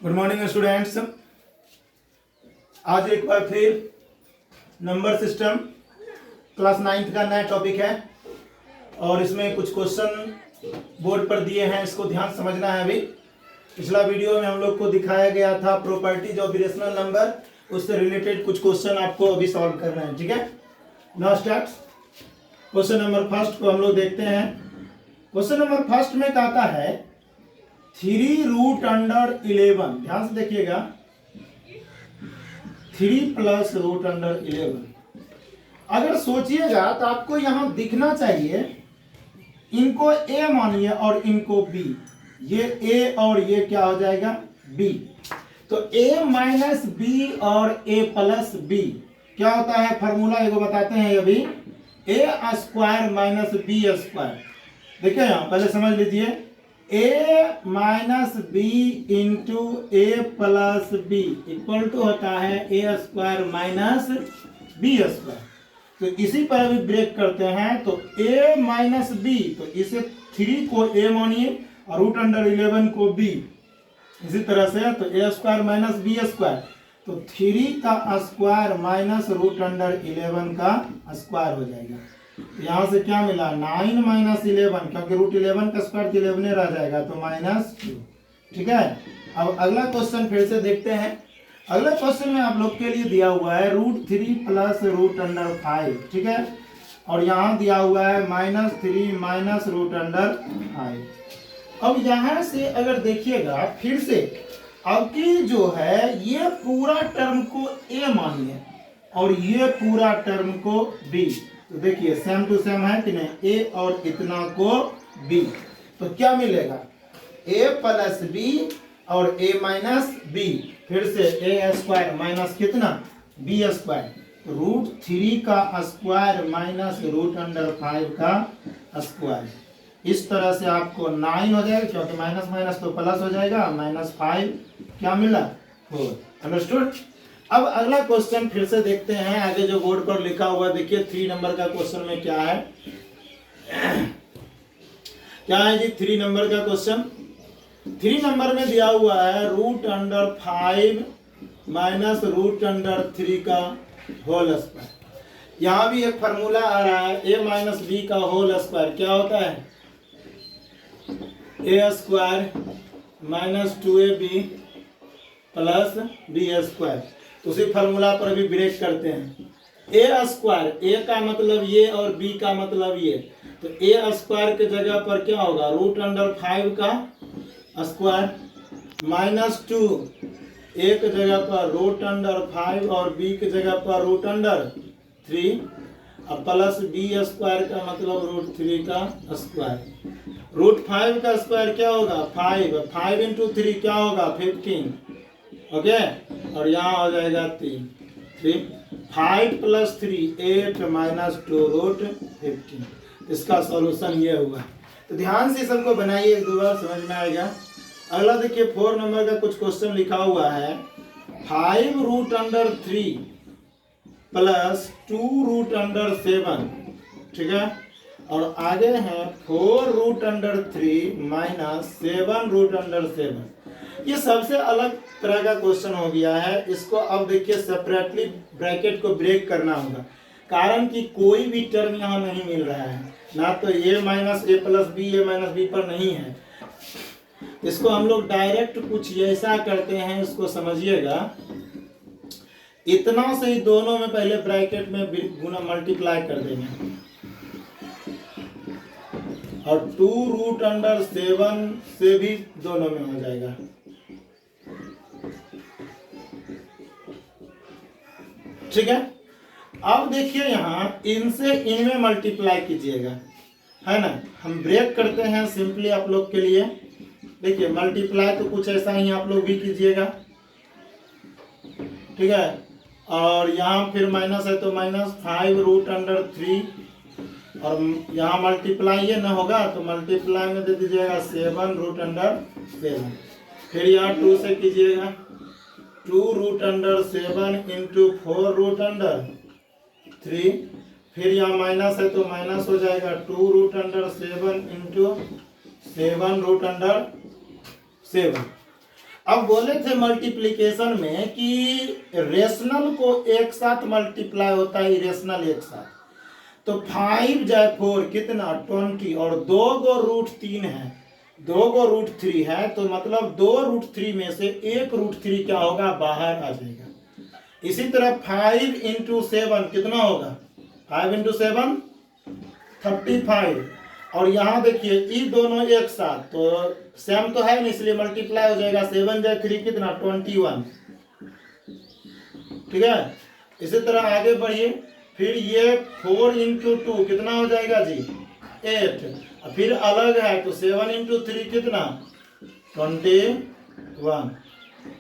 Good morning students. आज एक बार फिर नंबर सिस्टम क्लास 9th का नया टॉपिक है और इसमें कुछ क्वेश्चन बोर्ड पर दिए हैं, इसको ध्यान समझना है। अभी पिछला वीडियो में हम लोग को दिखाया गया था प्रॉपर्टीज ऑफ इरेशनल नंबर, उससे रिलेटेड कुछ क्वेश्चन आपको अभी सॉल्व करना है। ठीक है, now start. Question number first को हम लोग देखते हैं। क्वेश्चन नंबर फर्स्ट में कहता है 3√11। ध्यान से देखिएगा, 3 + √11। अगर सोचिएगा तो आपको यहां दिखना चाहिए, इनको a मानिए और इनको b, ये a और ये क्या हो जाएगा b। तो a - b और a + b क्या होता है, फॉर्मूला एगो बताते हैं अभी, a² - b²। देखिए यहां पहले समझ लीजिए, a - b into a + b equal to होता है a² - b²। तो इसी पर अभी ब्रेक करते हैं, तो a - b, तो इसे 3 को a मानिए और √11 को b, इसी तरह से तो a² - b²। तो 3 का स्क्वायर माइनस √11 का स्क्वायर हो जाएगा। तो यहाँ से क्या मिला, 9 - 11, क्योंकि √11 का स्क्वायर 11 रह जाएगा, तो -2। ठीक है, अब अगला क्वेश्चन फिर से देखते हैं। अगला क्वेश्चन में आप लोग के लिए दिया हुआ है √3 + √5। ठीक है, और यहाँ दिया हुआ है -3 - √5। अब यहाँ से अगर देखिएगा फिर से, अब की जो है ये पूरा टर्म को a मानिए और ये पूरा टर्म को b। तो देखिए सेम टू सेम है कि नहीं, a और इतना को b। तो क्या मिलेगा, a + b और a - b, फिर से a² माइनस कितना b²। √3 का स्क्वायर माइनस √5 का स्क्वायर। इस तरह से आपको 9 हो जाएगा, क्योंकि माइनस माइनस तो प्लस हो जाएगा, -5 क्या मिला 4। अंडरस्टूड। अब अगला क्वेश्चन फिर से देखते हैं, आगे जो बोर्ड पर लिखा हुआ देखिए 3 नंबर का क्वेश्चन में क्या है। क्या है जी 3 नंबर का क्वेश्चन। 3 नंबर में दिया हुआ है √5 - √3 का होल स्क्वायर। यहाँ भी एक फार्मूला आ रहा है, a - b का होल स्क्वायर क्या होता है, a² - 2ab + b²। तो उसी फार्मूला पर भी ब्रेक करते हैं। a², a का मतलब ये और b का मतलब ये, तो a² के जगह पर क्या होगा, √5 का स्क्वायर -2, एक जगह पर √5 और b की जगह पर √3, और प्लस b² का मतलब √3 का स्क्वायर। √5 का स्क्वायर क्या होगा 5 इंटू 3 क्या होगा 15। ओके, और यहाँ हो जाएगा 3। 5 + 3 8 - 2 √15। इसका सॉल्यूशन ये हुआ। तो ध्यान से सबको बनाइए, एक दो बार समझ में आएगा। अगला देखिए 4 नंबर का कुछ क्वेश्चन लिखा हुआ है, 5√3 + 2√7। ठीक है, और आगे है 4√3 - 7√7। ये सबसे अलग तरह का क्वेश्चन हो गया है। इसको अब देखिए सेपरेटली ब्रैकेट को ब्रेक करना होगा, कारण कि कोई भी टर्म यहाँ नहीं मिल रहा है, ना तो a - a + b, a - b पर नहीं है। इसको हम लोग डायरेक्ट कुछ ऐसा करते हैं, इसको समझिएगा। इतना से ही दोनों में पहले ब्रैकेट में गुना मल्टीप्लाई कर देंगे, और 2√7 से भी दोनों में हो जाएगा। ठीक है, अब देखिए यहाँ इनसे इनमें मल्टीप्लाई कीजिएगा, है ना। हम ब्रेक करते हैं सिंपली आप लोग के लिए। देखिए मल्टीप्लाई तो कुछ ऐसा ही आप लोग भी कीजिएगा। ठीक है, और यहाँ फिर माइनस है तो -5√3, और यहाँ मल्टीप्लाई ये ना होगा तो मल्टीप्लाई में दे दीजिएगा 7√7। फिर यहाँ 2 से कीजिएगा, 2√7 इंटू 4√3। फिर यहाँ माइनस है तो माइनस हो जाएगा 2√7 इंटू 7√7। अब बोले थे मल्टीप्लिकेशन में कि रेशनल को एक साथ मल्टीप्लाई होता है इरेशनल एक साथ। तो 5 जाए 4 कितना 20 और 2 गो √3 है, 2 गो √3 है, तो मतलब 2 √3 में से 1 √3 क्या होगा बाहर आ जाएगा। इसी तरह 5 × 7 कितना होगा 5 × 7 35 और यहाँ देखिए ये दोनों एक साथ तो सेम तो है नहीं इसलिए मल्टीप्लाई हो जाएगा। 7 जाए 3 कितना 21, ठीक है। इसी तरह आगे बढ़िए, फिर ये 4 × 2 कितना हो जाएगा जी 8, फिर अलग है तो 7 × 3 कितना 21,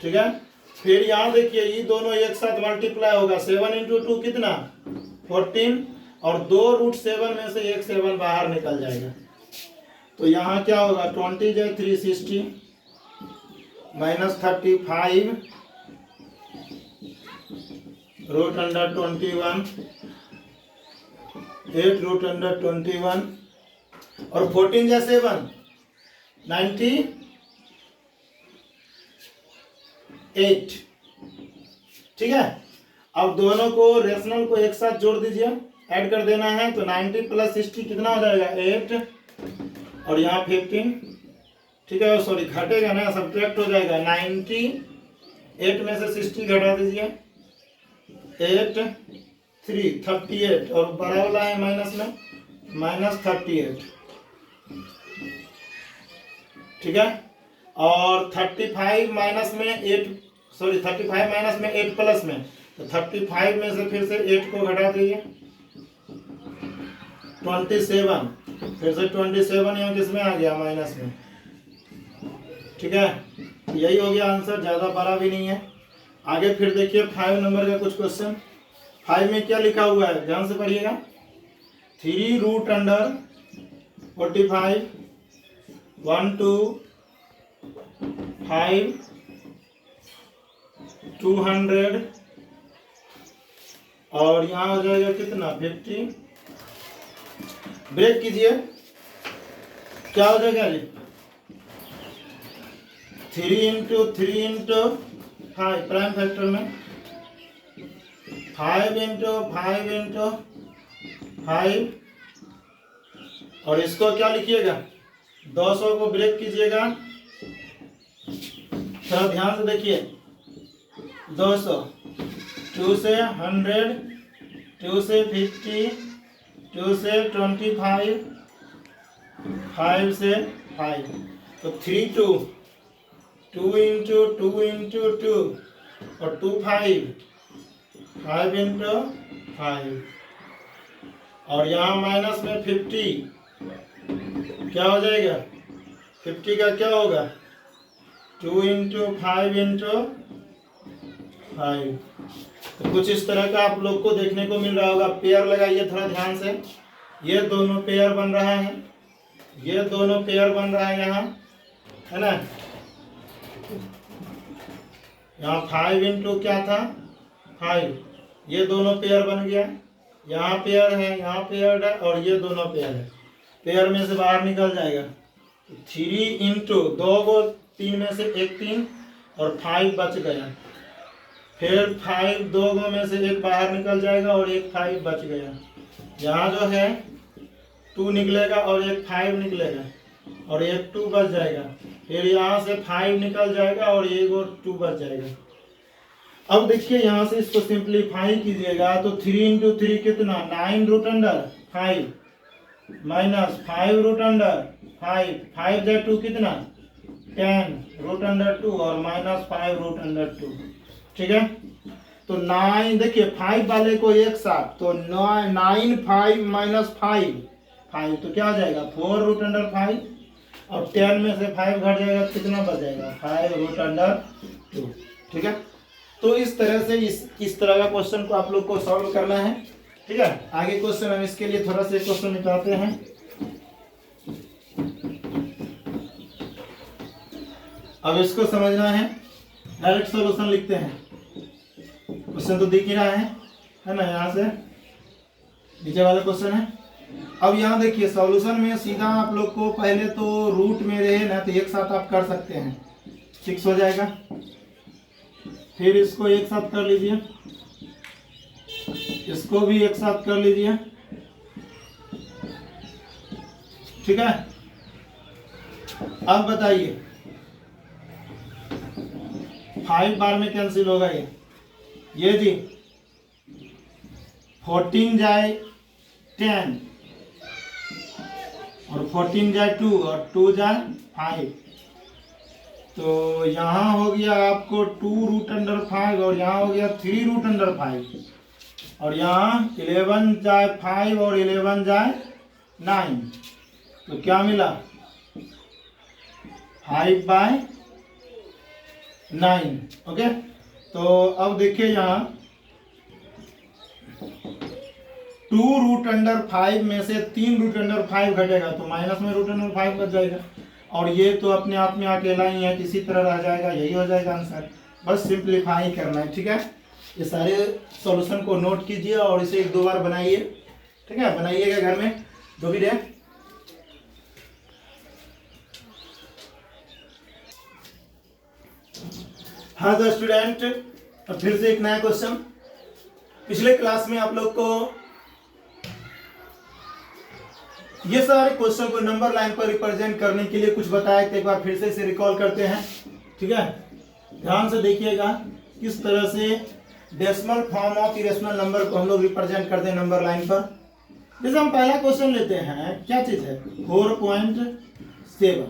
ठीक है। फिर यहाँ देखिए ये दोनों एक साथ मल्टीप्लाई होगा 7 × 2 कितना 14 और 2 √7 में से एक 7 बाहर निकल जाएगा। तो यहाँ क्या होगा 20 जाए 3 60 -35 √21 8 √21 और 14 जाए 7 98, ठीक है। अब दोनों को रेशनल को एक साथ जोड़ दीजिए, ऐड कर देना है तो 90 + 60 कितना हो जाएगा 8 और यहाँ 15, ठीक है। सॉरी घटेगा ना सब्ट्रैक्ट हो जाएगा 98 में से 60 घटा दीजिए 8 3 38 और बड़ा वाला है माइनस में -38, ठीक है। और 35 माइनस में 8 35 माइनस में 8 प्लस में तो 35 में से फिर से 8 को घटा दीजिए 27, फिर से 27 यहाँ किस में आ गया माइनस में, ठीक है। यही हो गया आंसर, ज़्यादा बड़ा भी नहीं है। आगे फिर देखिए 5 नंबर का कुछ क्वेश्चन। 5 में क्या लिखा हुआ है ध्यान से पढ़िएगा 3 √45 1 2 5 200 और यहाँ हो जाएगा कितना 50, ब्रेक कीजिए क्या हो जाएगा जी 3 × 3 × 5 प्राइम फैक्टर में 5 × 5 × 5 और इसको क्या लिखिएगा 200 को ब्रेक कीजिएगा, थोड़ा ध्यान से देखिए 200 2 से 100 2 से 50 2 से 25 5 से 5 तो 3 2 2 × 2 × 2 और 2 5 5 × 5 और यहाँ माइनस में 50 क्या हो जाएगा 50 का क्या होगा 2 × 5 × 5। तो कुछ इस तरह का आप लोग को देखने को मिल रहा होगा। पेयर लगाइए थोड़ा ध्यान से, ये दोनों पेयर बन रहा है, ये दोनों पेयर बन रहा है यहाँ है ना। यहाँ 5 × क्या था 5, ये दोनों पेयर बन गया, यहाँ पेयर है यहाँ पेयर है और ये दोनों पेयर है, पेयर में से बाहर निकल जाएगा 3 × 2 गो 3 में से एक 3 और 5 बच गया, फिर 5 2 गो में से एक बाहर निकल जाएगा और एक 5 बच गया। यहाँ जो है 2 निकलेगा और एक 5 निकलेगा और एक 2 बच जाएगा, फिर यहाँ से 5 निकल जाएगा और एक और 2 बच जाएगा। अब देखिए यहाँ से इसको सिंप्लीफाई कीजिएगा तो 3 × 3 कितना 9 √5 माइनस 5 √5 5 जाए 2 कितना 10 √2 और -5 √2, ठीक है। तो 9 देखिए 5 वाले को एक साथ तो 9 5 -5 5 तो क्या आ जाएगा 4 √5 और 10 में से 5 घट जाएगा कितना बच जाएगा 5 √2, ठीक है। तो इस तरह से इस तरह का क्वेश्चन को आप लोग को सॉल्व करना है, ठीक है। आगे क्वेश्चन हम इसके लिए थोड़ा सा क्वेश्चन निकालते हैं। अब इसको समझना है, डायरेक्ट सॉल्यूशन लिखते हैं। क्वेश्चन तो दिख ही रहा है ना, यहाँ से नीचे वाला क्वेश्चन है। अब यहाँ देखिए सॉल्यूशन में सीधा आप लोग को पहले तो रूट में रहे ना तो एक साथ आप कर सकते हैं, 6 हो जाएगा। फिर इसको एक साथ कर लीजिए, इसको भी एक साथ कर लीजिए, ठीक है। अब बताइए 5 बार में कैंसिल होगा ये जी 14 जाए 10 और 14 जाए 2 और 2 जाए 5, तो यहाँ हो गया आपको 2√5 और यहाँ हो गया 3√5 और यहाँ 11 जाए 5 और 11 जाए 9, तो क्या मिला 5/9। ओके, तो अब देखिए यहाँ 2√5 में से 3√5 घटेगा तो माइनस में √5 बच जाएगा, और ये तो अपने आप में अकेला ही है, किसी तरह रह जाएगा, यही हो जाएगा आंसर। बस सिंप्लीफाई करना है, ठीक है। ये सारे सॉल्यूशन को नोट कीजिए और इसे 1-2 बार बनाइए, ठीक है। बनाइएगा घर में जो भी रहे। हाँ तो स्टूडेंट, अब फिर से एक नया क्वेश्चन। पिछले क्लास में आप लोग को ये सारे क्वेश्चन को नंबर लाइन पर रिप्रेजेंट करने के लिए कुछ बताया था, एक बार फिर से इसे रिकॉल करते हैं, ठीक है। ध्यान से देखिएगा किस तरह से decimal form of irrational number को हम लोग रिप्रेजेंट करते हैं नंबर लाइन पर। जैसे हम पहला क्वेश्चन लेते हैं, क्या चीज है 4.7।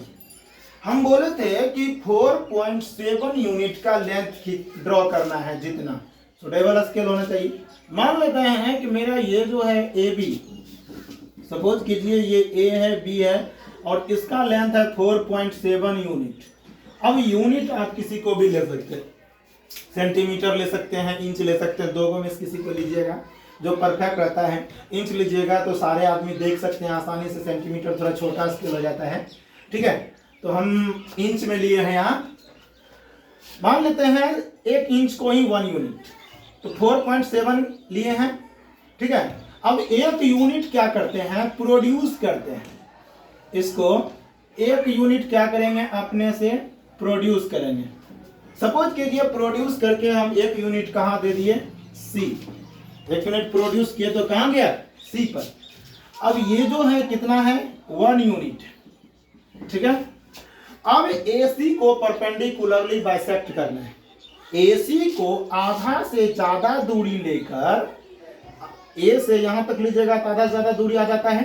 हम बोले थे कि 4.7 यूनिट का लेंथ ड्रॉ करना है जितना, तो डबल स्केल होना चाहिए। मान लेते हैं कि मेरा ये जो है ए बी, सपोज कीजिए ये ए है बी है और इसका लेंथ है 4.7 यूनिट। अब यूनिट आप किसी को भी ले सकते हैं, सेंटीमीटर ले सकते हैं, इंच ले सकते हैं, दोनों में से किसी को लीजिएगा जो परफेक्ट रहता है। इंच लीजिएगा तो सारे आदमी देख सकते हैं आसानी से, सेंटीमीटर थोड़ा छोटा स्केल हो जाता है, ठीक है। तो हम इंच में लिए हैं यहाँ, मान लेते हैं 1 इंच को ही 1 यूनिट, तो 4.7 लिए हैं, ठीक है। अब 1 यूनिट क्या करते हैं, प्रोड्यूस करते हैं, इसको 1 यूनिट क्या करेंगे अपने से प्रोड्यूस करेंगे। सपोज कीजिए प्रोड्यूस करके हम 1 यूनिट कहाँ दे दिए, सी। 1 यूनिट प्रोड्यूस किए तो कहाँ गया, सी पर। अब ये जो है कितना है 1 यूनिट, ठीक है। अब AC को परपेंडिकुलरली बाइसेक्ट करना है। AC को आधा से ज्यादा दूरी लेकर, A से यहां तक लीजिएगा तो आधा से ज्यादा दूरी आ जाता है,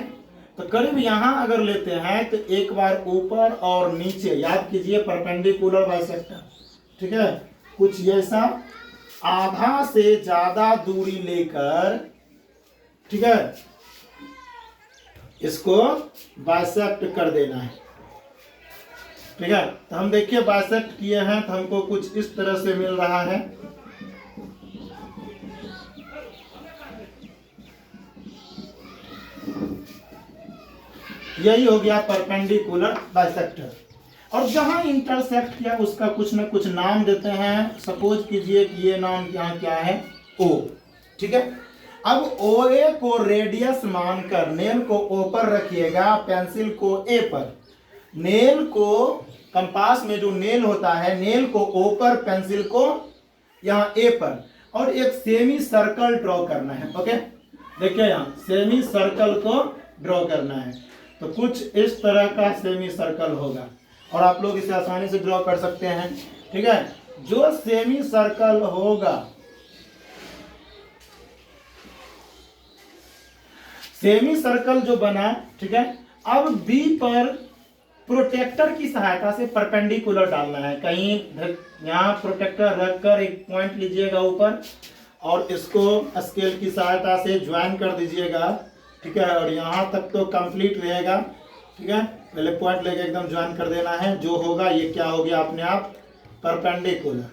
तो करीब यहां अगर लेते हैं तो एक बार ऊपर और नीचे, याद कीजिए परपेंडिकुलर बाइसेक्टर, ठीक है। कुछ ऐसा आधा से ज्यादा दूरी लेकर, ठीक है, इसको बाइसेक्ट कर देना है, ठीक है। तो हम देखिए बाइसेक्ट किए हैं तो हमको कुछ इस तरह से मिल रहा है, यही हो गया परपेंडिकुलर बाइसेक्टर। और जहां इंटरसेक्ट किया उसका कुछ ना कुछ नाम देते हैं। सपोज कीजिए कि ये नाम यहाँ क्या है, O, ठीक है। अब OA को रेडियस मानकर नेल को O पर रखिएगा, पेंसिल को A पर। नेल को कंपास में जो नेल होता है, नेल को O पर, पेंसिल को यहाँ A पर, और एक सेमी सर्कल ड्रॉ करना है। ओके, देखिए यहाँ सेमी सर्कल को ड्रॉ करना है, तो कुछ इस तरह का सेमी सर्कल होगा और आप लोग इसे आसानी से ड्रॉ कर सकते हैं, ठीक है। जो सेमी सर्कल होगा, सेमी सर्कल जो बना, ठीक है। अब बी पर प्रोटेक्टर की सहायता से परपेंडिकुलर डालना है। कहीं यहाँ प्रोटेक्टर रखकर एक पॉइंट लीजिएगा ऊपर और इसको स्केल की सहायता से ज्वाइन कर दीजिएगा, ठीक है। और यहाँ तक तो कंप्लीट रहेगा, ठीक है। पहले पॉइंट लेके एकदम ज्वाइन कर देना है। जो होगा ये क्या हो गया अपने आप परपेंडिकुलर,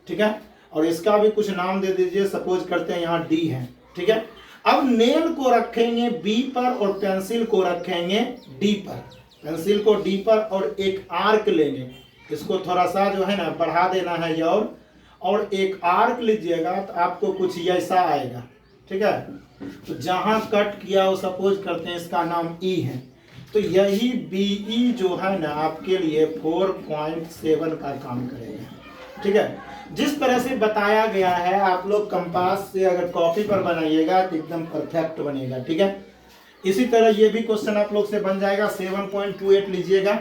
ठीक है। और इसका भी कुछ नाम दे दीजिए, सपोज करते हैं यहाँ डी है, ठीक है। अब नेल को रखेंगे बी पर और पेंसिल को रखेंगे डी पर, पेंसिल को डी पर, और एक आर्क लेंगे, इसको थोड़ा सा जो है ना बढ़ा देना है ये, और एक आर्क लीजिएगा तो आपको कुछ ऐसा आएगा, ठीक है। तो जहां कट किया वो सपोज करते हैं इसका नाम ई है, तो तो यही बीई जो है ना आपके लिए 4.7 का काम करेगा। ठीक है, जिस तरह से बताया गया है आप लोग कंपास से अगर कॉपी पर बनाइएगा तो एकदम परफेक्ट बनेगा। ठीक है, इसी तरह ये भी क्वेश्चन आप लोग से बन जाएगा, 7.28 लीजिएगा।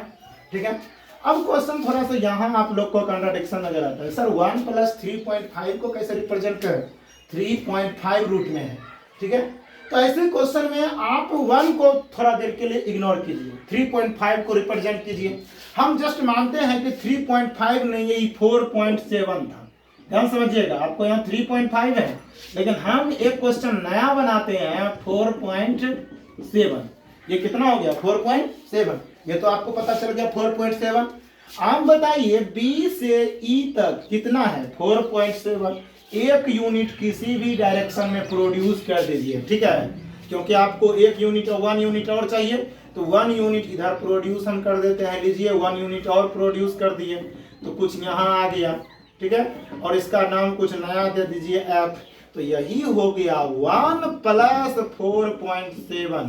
ठीक है, अब क्वेश्चन थोड़ा सा यहाँ आप लोग को कॉन्ट्राडिक्शन नजर आता है, सर 1 + 3.5 को कैसे रिप्रेजेंट करें, 3.5 रूट में है। ठीक है, तो ऐसे क्वेश्चन में आप 1 को थोड़ा देर के लिए इग्नोर कीजिए, 3.5 को रिप्रेजेंट कीजिए। हम जस्ट मानते हैं कि 3.5 नहीं है, 4.7 था। ध्यान समझिएगा, आपको यहाँ 3.5 है, लेकिन हम एक क्वेश्चन नया बनाते हैं 4.7। ये कितना हो गया, 4.7। ये तो आपको पता चल गया 4.7। आप बताइए बी से ई तक कितना है, 4.7। एक यूनिट किसी भी डायरेक्शन में प्रोड्यूस कर दीजिए। ठीक है, क्योंकि आपको 1 यूनिट और 1 यूनिट और चाहिए, तो 1 यूनिट इधर प्रोड्यूस हम कर देते हैं। लीजिए 1 यूनिट और प्रोड्यूस कर दिए, तो कुछ यहाँ आ गया। ठीक है, और इसका नाम कुछ नया दे दीजिए एफ। तो यही हो गया 1 + 4.7,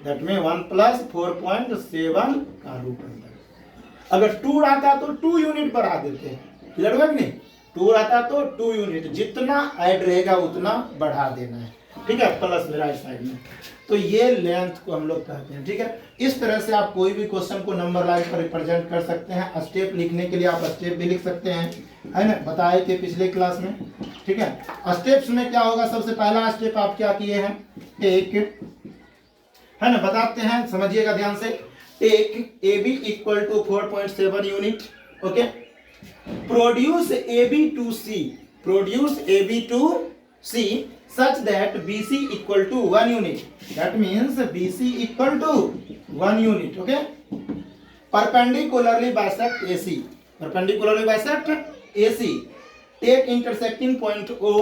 दैट में 1 + 4.7 का रूट अंदर। अगर 2 आता तो 2 यूनिट बढ़ा देते हैं, क्लियर हुआ कि नहीं, 2 आता तो 2 यूनिट, जितना ऐड रहेगा उतना बढ़ा देना है। ठीक है, प्लस में राइट साइड में। तो ये लेंथ को हम लोग कहते हैं। ठीक है, इस तरह से आप कोई भी क्वेश्चन को नंबर लाइन पर रिप्रेजेंट कर सकते हैं। स्टेप लिखने के लिए आप स्टेप भी लिख सकते हैं, है ना, बताए थे पिछले क्लास में। ठीक है, स्टेप्स में क्या होगा, सबसे पहला स्टेप आप क्या किए हैं, टेक, है ना, बताते हैं, समझिएगा ध्यान से। Take A B equal to 4.7 unit. Okay, produce A B to C, produce A B to C such that BC equal to 1 unit. That means BC equal to 1 unit. Okay. Perpendicularly bisect AC. Perpendicularly bisect AC. Take intersecting point O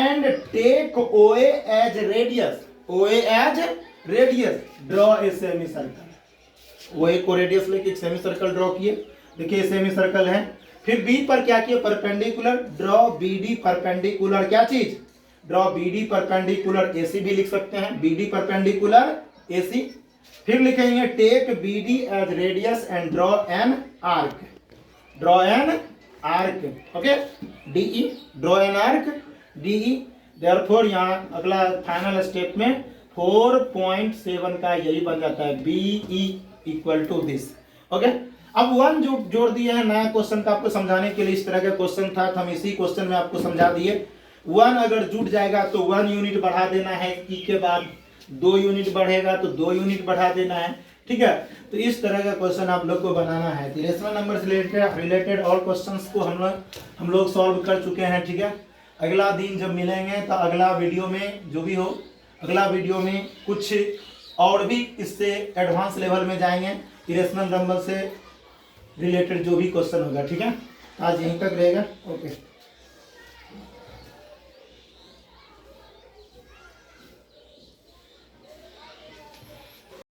and take OA as radius. OA as radius. Draw a semicircle. OA को radius लेके एक semi circle draw किए। देखिए semi circle है। फिर B पर क्या किए, परपेंडिकुलर। ड्रॉ BD परपेंडिकुलर क्या चीज, ड्रॉ BD परपेंडिकुलर AC भी लिख सकते हैं, BD परपेंडिकुलर AC। फिर लिखेंगे take BD as radius and draw an arc, draw an arc. Okay, DE, draw an arc DE। Therefore यहाँ अगला फाइनल स्टेप में 4.7 का यही बन जाता है, BE equal to this. Okay, अब 1 जो जोड़ दिए हैं नया क्वेश्चन का आपको समझाने के लिए। इस तरह का क्वेश्चन था तो हम इसी क्वेश्चन में आपको समझा दिए। 1 अगर जुट जाएगा तो 1 यूनिट बढ़ा देना है, ई के बाद 2 यूनिट बढ़ेगा तो 2 यूनिट बढ़ा देना है। ठीक है, तो इस तरह का क्वेश्चन आप लोग को बनाना है। रेशनल नंबर से रिलेटेड और क्वेश्चंस को हम लोग सॉल्व कर चुके हैं। ठीक है, अगला दिन जब मिलेंगे तो अगला वीडियो में जो भी हो, अगला वीडियो में कुछ और भी इससे एडवांस लेवल में जाएंगे, इरेशनल नंबर से रिलेटेड जो भी क्वेश्चन होगा। ठीक है, आज यहीं तक रहेगा। ओके।